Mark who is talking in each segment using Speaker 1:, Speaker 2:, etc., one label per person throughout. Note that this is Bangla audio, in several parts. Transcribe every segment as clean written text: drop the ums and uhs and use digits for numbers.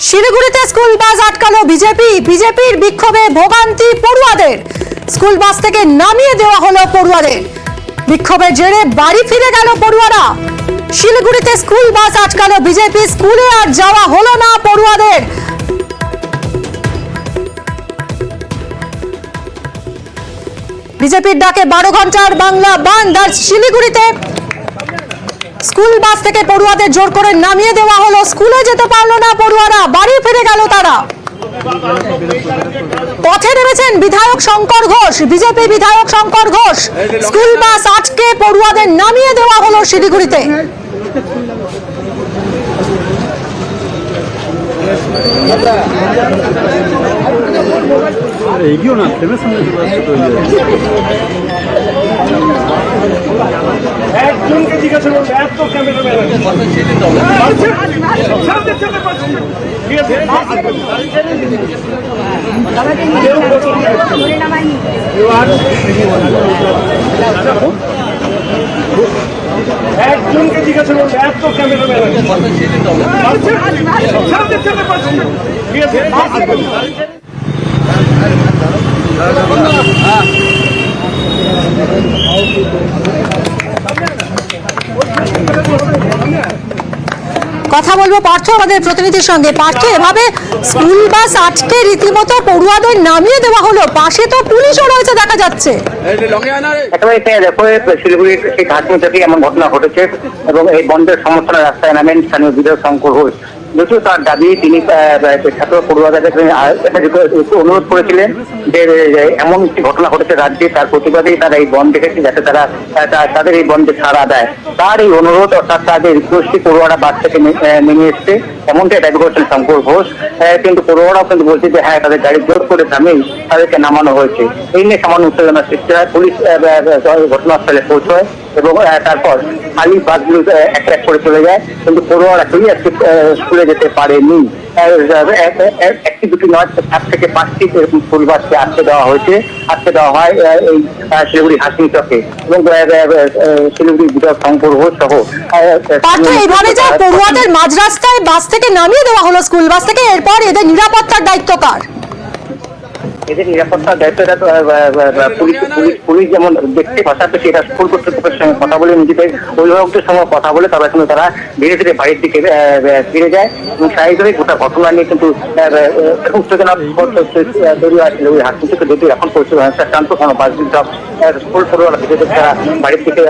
Speaker 1: শিলিগুড়িতে স্কুল বাস আটকালো বিজেপির বিক্ষোভে ভোগান্তি পড়ুয়াদের। স্কুল বাস থেকে নামিয়ে দেওয়া হলো পড়ুয়াদের। বিক্ষোভের জেরে বাড়ি ফিরে গেল পড়ুয়ারা। শিলিগুড়িতে স্কুল বাস আটকালো বিজেপি, স্কুলে আর যাওয়া হলো না পড়ুয়াদের। বিজেপির ডাকে 12 ঘন্টার বাংলা বন্ধ। আর শিলিগুড়িতে স্কুল বাস থেকে পড়ুয়াদের জোর করে নামিয়ে দেওয়া হলো। স্কুলে যেতে পারলো না পড়ুয়ারা, বাড়ি ফিরে গেল তারা। পথে নেমেছেন বিধায়ক শঙ্কর ঘোষ, বিজেপি বিধায়ক শঙ্কর ঘোষ। স্কুল বাস আটকে পড়ুয়াদের নামিয়ে দেওয়া হলো শিলিগুড়িতে।
Speaker 2: একজনকে জিজ্ঞাসা করবো, এত ক্যামেরাম্যান একজনকে জিজ্ঞাসা করবো, এত ক্যামেরাম্যান
Speaker 1: কথা বলবো পার্থ আমাদের প্রতিনিধির সঙ্গে। পার্থ, এভাবে স্কুল বাস আটকে রীতিমতো পড়ুয়াদের নামিয়ে দেওয়া হলো, পাশে তো পুলিশও রয়েছে দেখা যাচ্ছে।
Speaker 3: একেবারে দেখো, শিলিগুড়ির সেই ঘাটনি থেকে এমন ঘটনা ঘটেছে এবং এই বন্ধের সমর্থনে রাস্তায় নামেন স্থানীয় বিধায়ক শঙ্কর ঘোষ। যদিও তার দাবি, তিনি ছাত্র পড়ুয়াদের অনুরোধ করেছিলেন যে এমন একটি ঘটনা ঘটেছে রাজ্যে, তার প্রতিবাদেই তারা এই বন্ধ দেখেছে, যাতে তারা তাদের এই বন্ধে ছাড়া দেয়। তার এই অনুরোধ অর্থাৎ তাদের রিকোয়েস্টে পড়ুয়ারা বাস থেকে নেমে এসছে, এমনটাই দাবি করছেন শঙ্কর ঘোষ। কিন্তু পড়ুয়ারাও কিন্তু বলছে যে হ্যাঁ, তাদের গাড়ি জোর করে থামেই তাদেরকে নামানো হয়েছে। এই নিয়ে সামান্য উত্তেজনা সৃষ্টি হয়। পুলিশ ঘটনাস্থলে পৌঁছয় এবং তারপর খালি বাসগুলো এক এক করে চলে যায়, কিন্তু পড়ুয়ারা কেউই আজকে স্কুলে যেতে পারেনি। একটি দুটি নয়, 4 থেকে 5টি স্কুল বাসকে আটকে দেওয়া হয়েছে। আটকে দেওয়া হয় এই শিলিগুড়ি হাসিং চকে এবং শিলিগুড়ি বিধায়ক শঙ্কর ঘোষ সহ।
Speaker 1: এইভাবে যে পড়ুয়াদের মাঝ রাস্তায় বাস থেকে নামিয়ে দেওয়া হলো স্কুল বাস থেকে, এরপর এদের নিরাপত্তার দায়িত্ব কার?
Speaker 3: এদের নিরাপত্তার দায়িত্বটা পুলিশ যেমন দেখতে পাশাপাশি এটা স্কুল কর্তৃপক্ষের সঙ্গে কথা বলে, নিজেদের অভিভাবকদের সঙ্গে কথা বলে তারা কিন্তু তারা ধীরে ধীরে বাড়ির দিকে ফিরে যায় এবং স্বাভাবিকভাবে গোটা ঘটনা নিয়ে কিন্তু উত্তেজনা তৈরি হয়েছিল ওই হাসপাতাল থেকে। যদিও এখন পরিস্থিতি শান্ত, কোনো বাসগুলি সব স্কুল পড়ুয়ারা ভিতরে তারা বাড়ির দিকে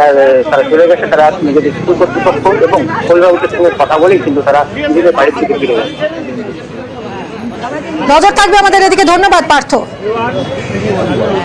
Speaker 3: তারা চলে গেছে। তারা নিজেদের স্কুল কর্তৃপক্ষ এবং অভিভাবকদের সঙ্গে কথা বলেই কিন্তু তারা নিজেদের বাড়ির দিকে ফিরে গেছে।
Speaker 1: নজর থাকবে আমাদের এদিকে। ধন্যবাদ পার্থ।